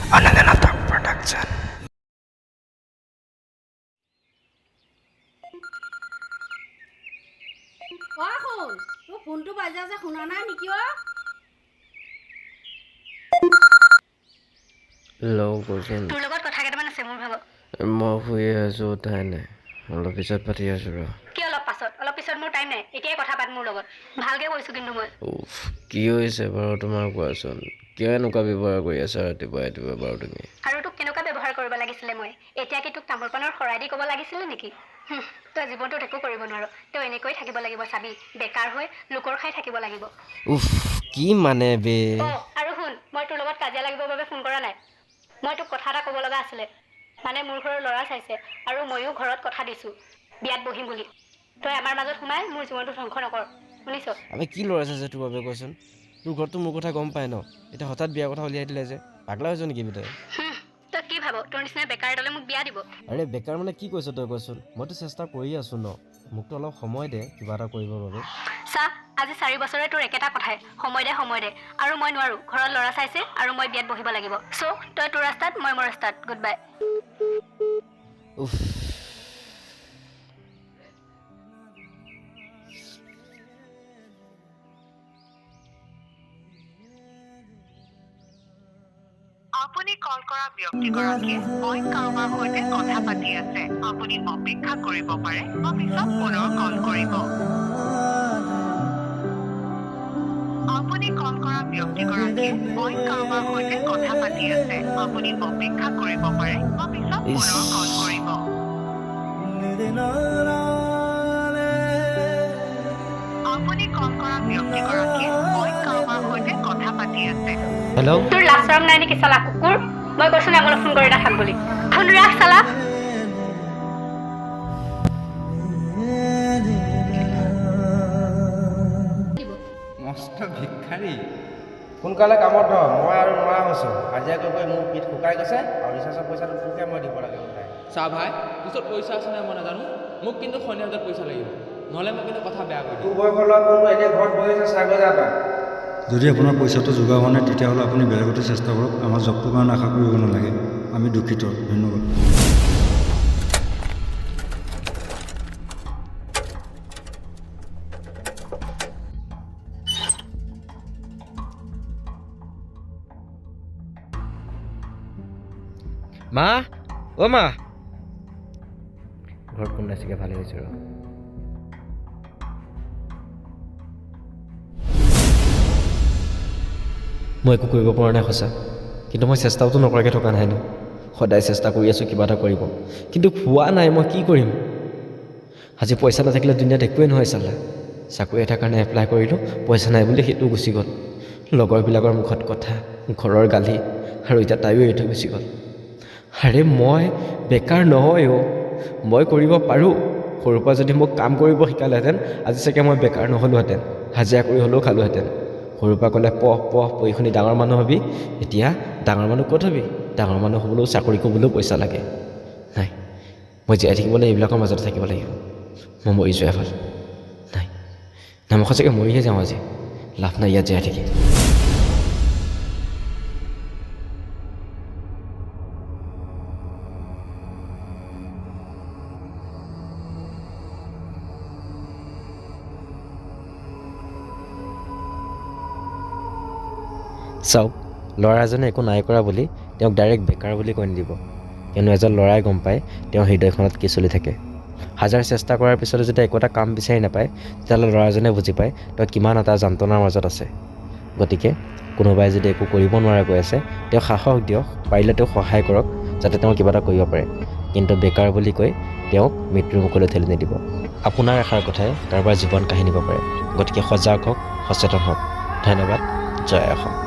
Anandanatak Production. শুন তোৰ ফোনটো বাজে যে শুনা নাই নেকি তোৰ লগত কথা কেইটামান আছে মোৰ ভাগত মই শুই আছো তাই নাই অলপ পিছত পাতি আছো ৰ কি অলপ পিছত মোৰ টাইম নাই এতিয়াই কথা পাত মোৰ লগত ভালকে কৈছো কিন্তু মই কি হৈছে বাৰু তোমাৰ কোৱাচোন কিয় এনেকুৱা ব্যৱহাৰ কৰি আছা ৰাতিপুৱা বাৰু তুমি আৰু তোক কেনেকুৱা ব্যৱহাৰ কৰিব লাগিছিলে মই এতিয়া কি তোক তামোল পাণৰ শৰাই দি ক'ব লাগিছিলে নেকি তই জীৱনটোত একো কৰিব নোৱাৰ তই এনেকৈ থাকিব লাগিব চাবি বেকাৰ হৈ লোকৰ খাই থাকিব লাগিব কি মানে বে আৰু শুন মই তোৰ লগত কাজিয়া লাগিবৰ বাবে ফোন কৰা নাই মই তোক কথা এটা ক'ব লগা আছিলে মানে মোৰ ঘৰৰ ল'ৰা চাইছে আৰু ময়ো ঘৰত কথা দিছোঁ বিয়াত বহিম বুলি তই আমাৰ মাজত সোমাই মোৰ জীৱনটো ধ্বংস নকৰ শুনিছ আমি কি ল'ৰা আছে তোৰ বাবে কচোন তোৰ ঘৰততো মোৰ কথা গম পাই ন এতিয়া হঠাৎ বিয়াৰ কথা উলিয়াই দিলে যে পাগলা হৈছ নেকি তই তই কি ভাব তোৰ নিচিনা বেকাৰ দলে মোক বিয়া দিব আৰে বেকাৰ মানে কি কৈছ তই কচোন মইতো চেষ্টা কৰি আছো ন মোকতো অলপ সময় দে কিবা এটা কৰিবৰ বাবে চা আজি 4 বছৰে তোৰ একেটা কথাই সময় দে আৰু মই নোৱাৰো ঘৰত ল'ৰা চাইছে আৰু মই বিয়াত বহিব লাগিব চ' তই তোৰ ৰাস্তাত মই মোৰ ৰাস্তাত গুড বাই আপুনি কল কৰা ব্যক্তিগৰাকীয়ে অইন কাৰোবাৰ সৈতে কথা পাতি আছে আপুনি অপেক্ষা কৰিব পাৰে বা পিছত পুনৰ কল কৰিব আপুনি কল কৰা ব্যক্তিগৰাকীয়ে অইন কাৰোবাৰ সৈতে কথা পাতি আছে আপুনি অপেক্ষা কৰিব পাৰে বা পিছত পুনৰ কল কৰিব আপুনি কল কৰা ব্যক্তিগৰাকীয়ে অইন কাৰোবাৰ সৈতে কথা পাতি আছে হেল্ল' তোৰ লাজ শৰম নাই নেকি চালা কুকুৰ মই কৈছো না মোলৈ ফোন কৰি নাথাক বুলি ফোন ৰাখ চালা মস্ত ভিক্ষাৰী সোনকালে কামত ধৰ মই আৰু নোৱাৰা হৈছোঁ হাজিৰা কৰি মোৰ পিঠ শুকাই গৈছে আৰু ৰিচাৰ্জৰ পইচাটো তোকে মই দিব লাগে ওলাই চা ভাই পিছত পইচা আছে নাই মই নাজানো মোক কিন্তু সন্ধিয়া বজাত পইচা লাগিব নহ'লে মই কিন্তু কথা বেয়া কৰি দিম তোৰ বয়সৰ ল'ৰা কোনটো এনেই ঘৰত বহি আছে চাগৈ যাবা যদি আপোনাৰ পইচাটো যোগাৰ হোৱা নাই তেতিয়াহ'লে আপুনি বেলেগতে চেষ্টা কৰক আমাৰ জবটোৰ কাৰণে আশা কৰিব নালাগে আমি দুখিত ধন্যবাদ মা অ' মা ঘৰত কোন নাছিলে ভালে হৈছে ৰ মই একো কৰিব পৰা নাই সঁচা কিন্তু মই চেষ্টাওতো নকৰাকৈ থকা নাই ন সদায় চেষ্টা কৰি আছোঁ কিবা এটা কৰিব কিন্তু হোৱা নাই মই কি কৰিম আজি পইচা নাথাকিলে দুনিয়াত একোৱেই নহয় চালা চাকৰি এটাৰ কাৰণে এপ্লাই কৰিলোঁ পইচা নাই বুলি সেইটো গুচি গ'ল লগৰবিলাকৰ মুখত কথা ঘৰৰ গালি আৰু এতিয়া তাইও এৰি থৈ গুচি গ'ল আৰে মই বেকাৰ নহয় মই কৰিব পাৰোঁ সৰুৰ পৰা যদি মোক কাম কৰিব শিকালেহেঁতেন আজি চাগে মই বেকাৰ নহ'লোহেঁতেন হাজিৰা কৰি হ'লেও খালোহেঁতেন সৰুৰ পৰা ক'লে পঢ়ি শুনি ডাঙৰ মানুহ হ'বি এতিয়া ডাঙৰ মানুহ ক'ত হ'বি ডাঙৰ মানুহ হ'বলৈও চাকৰি কৰিবলৈও পইচা লাগে নাই মই জীয়াই থাকিবলৈ এইবিলাকৰ মাজতে থাকিব লাগিব মই মৰি যোৱা ভাল নাই মই সঁচাকৈ মৰিহে যাওঁ আজি লাভ নাই ইয়াত জীয়াই থাকি চাওক ল'ৰা এজনে একো নাই কৰা বুলি তেওঁক ডাইৰেক্ট বেকাৰ বুলি কৈ নিদিব কিয়নো এজন ল'ৰাই গম পায় তেওঁৰ হৃদয়খনত কি চলি থাকে হাজাৰ চেষ্টা কৰাৰ পিছতো যেতিয়া একো এটা কাম বিচাৰি নাপায় তেতিয়াহ'লে ল'ৰাজনে বুজি পায় তেওঁ কিমান এটা যন্ত্ৰণাৰ মাজত আছে গতিকে কোনোবাই যদি একো কৰিব নোৱাৰাকৈ আছে তেওঁ সাহস দিয়ক পাৰিলে তেওঁক সহায় কৰক যাতে তেওঁ কিবা এটা কৰিব পাৰে কিন্তু বেকাৰ বুলি কৈ তেওঁক মৃত্যুৰ মুখলৈ ঠেলি নিদিব আপোনাৰ এষাৰ কথাই কাৰোবাৰ জীৱন কাঢ়ি নিব পাৰে গতিকে সজাগ হওক সচেতন হওক ধন্যবাদ জয় অসম